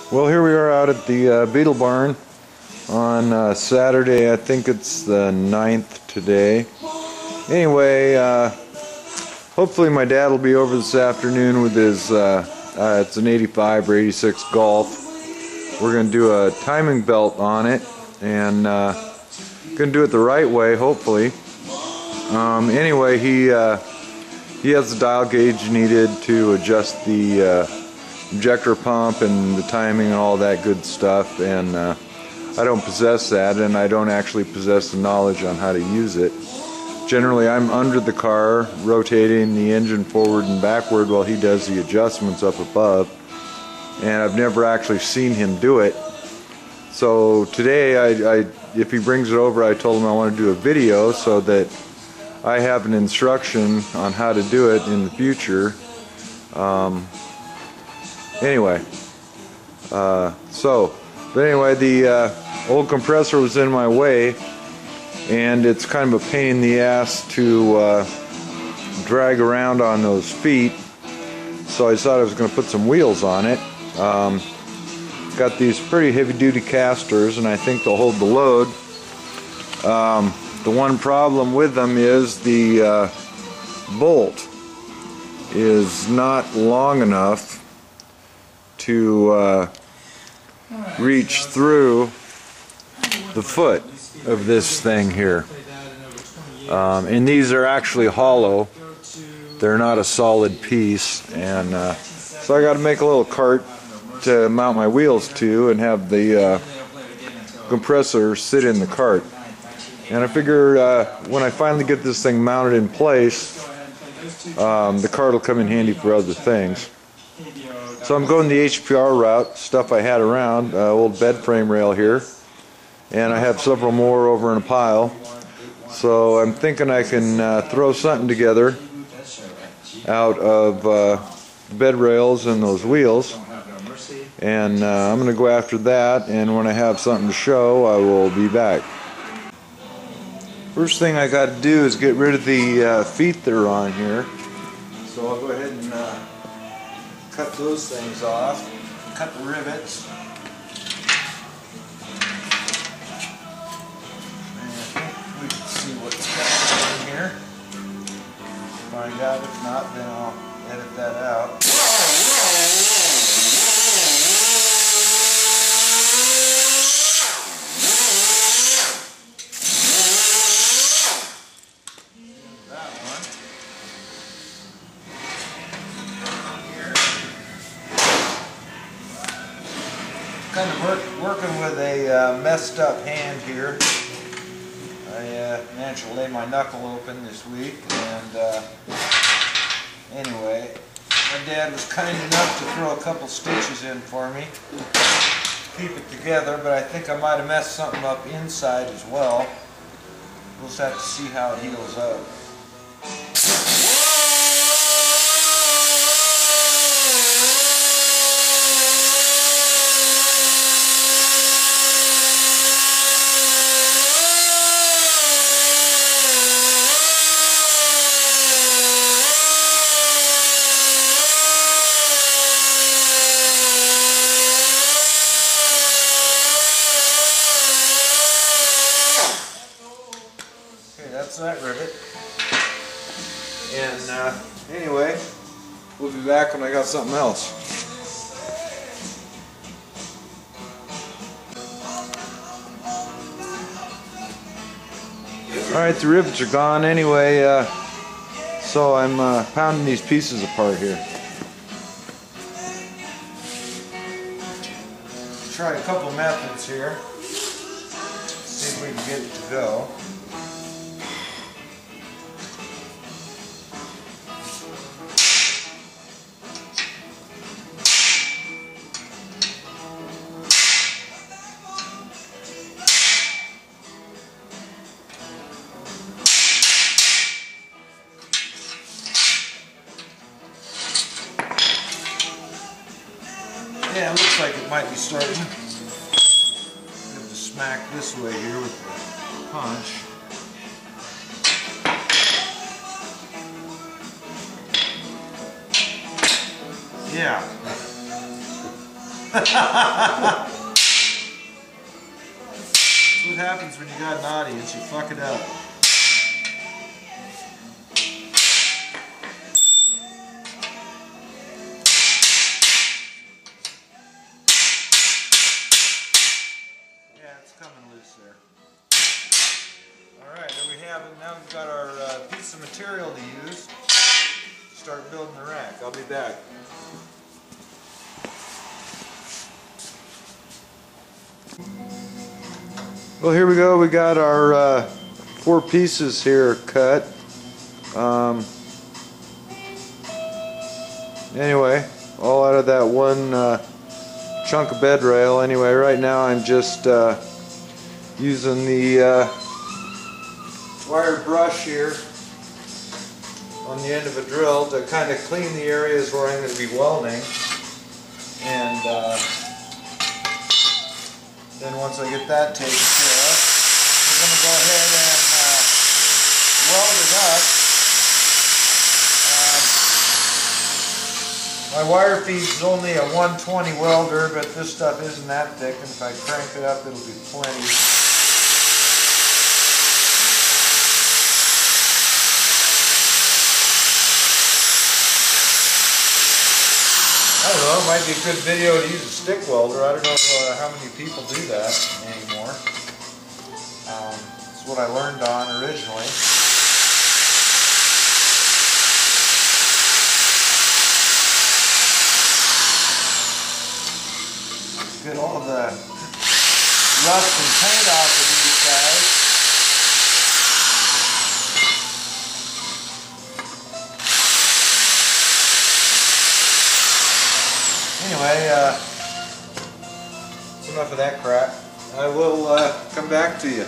Well, here we are out at the Beetle Barn on Saturday. I think it's the 9th today. Anyway, hopefully my dad will be over this afternoon with his, it's an 85 or 86 Golf. We're going to do a timing belt on it and going to do it the right way, hopefully. Anyway, he has the dial gauge needed to adjust the injector pump and the timing and all that good stuff, and I don't possess that, and I don't actually possess the knowledge on how to use it. Generally, I'm under the car rotating the engine forward and backward while he does the adjustments up above, and I've never actually seen him do it. So today, if he brings it over, I told him I want to do a video so that I have an instruction on how to do it in the future. Anyway, but anyway, the old compressor was in my way, and it's kind of a pain in the ass to drag around on those feet, so I thought I was going to put some wheels on it. Got these pretty heavy-duty casters, and I think they'll hold the load. The one problem with them is the bolt is not long enough to reach through the foot of this thing here. And these are actually hollow. They're not a solid piece, and so I got to make a little cart to mount my wheels to and have the compressor sit in the cart. And I figure when I finally get this thing mounted in place, the cart will come in handy for other things. So I'm going the HPR route, stuff I had around, old bed frame rail here, and I have several more over in a pile. So I'm thinking I can throw something together out of bed rails and those wheels, and I'm going to go after that, and when I have something to show, I will be back. First thing I got to do is get rid of the feet that are on here, so I'll go ahead and cut those things off, cut the rivets, and I think we can see what's going on here. Find out. If not, then I'll edit that out. Kind of working with a messed up hand here. I managed to lay my knuckle open this week, and anyway, my dad was kind enough to throw a couple stitches in for me to keep it together, but I think I might have messed something up inside as well. We'll just have to see how it heals up. That's that rivet. And anyway, we'll be back when I got something else. Alright, the rivets are gone anyway, so I'm pounding these pieces apart here. Try a couple methods here. See if we can get it to go. Yeah, it looks like it might be starting. Give it a smack this way here with the punch. Yeah. That's what happens when you got an audience, you fuck it up. Yeah, it's coming loose there. Alright, there we have it. Now we've got our piece of material to use to start building the rack. I'll be back. Well, here we go. We got our 4 pieces here cut. Anyway, all out of that one chunk of bed rail. Anyway, right now I'm just using the wire brush here on the end of a drill to kind of clean the areas where I'm going to be welding. And then once I get that taken care of, we're going to go ahead and weld it up. My wire feed is only a 120 welder, but this stuff isn't that thick, and if I crank it up, it'll be plenty. I don't know, it might be a good video to use a stick welder. I don't know how many people do that anymore. It's what I learned on originally. Get all the rust and paint off of these guys. Anyway, that's enough of that crap. I will come back to you.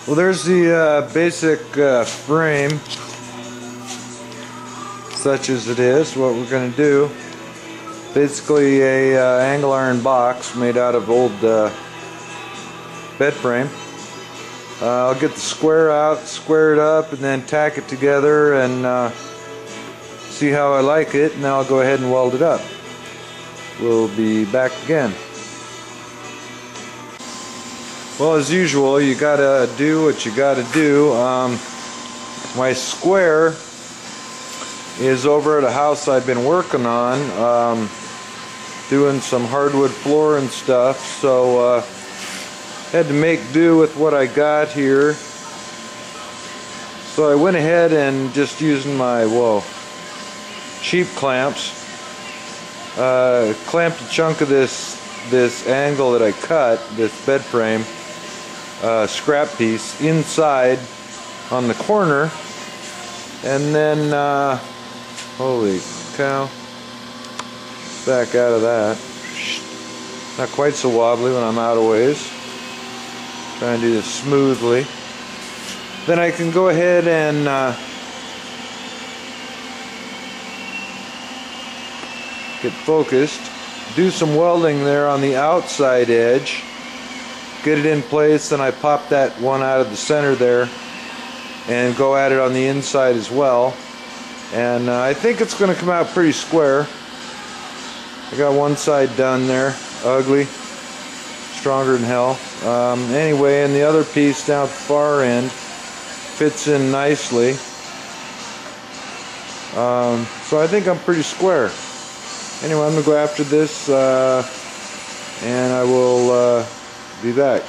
Well, there's the basic frame, such as it is. What we're going to do, basically a angle iron box made out of old bed frame. I'll get the square out, square it up, and then tack it together and see how I like it, and then I'll go ahead and weld it up. We'll be back again. Well, as usual, you gotta do what you gotta do. My square is over at a house I've been working on, doing some hardwood floor and stuff, so had to make do with what I got here. So I went ahead and just using my, cheap clamps, clamped a chunk of this angle that I cut, this bed frame, scrap piece, inside on the corner, and then, holy cow, back out of that. Not quite so wobbly when I'm out of ways. Try and do this smoothly. Then I can go ahead and get focused, do some welding there on the outside edge, get it in place, then I pop that one out of the center there and go at it on the inside as well. And I think it's going to come out pretty square. I got one side done there, ugly, stronger than hell. Anyway, and the other piece down at the far end fits in nicely. So I think I'm pretty square. Anyway, I'm going to go after this and I will be back.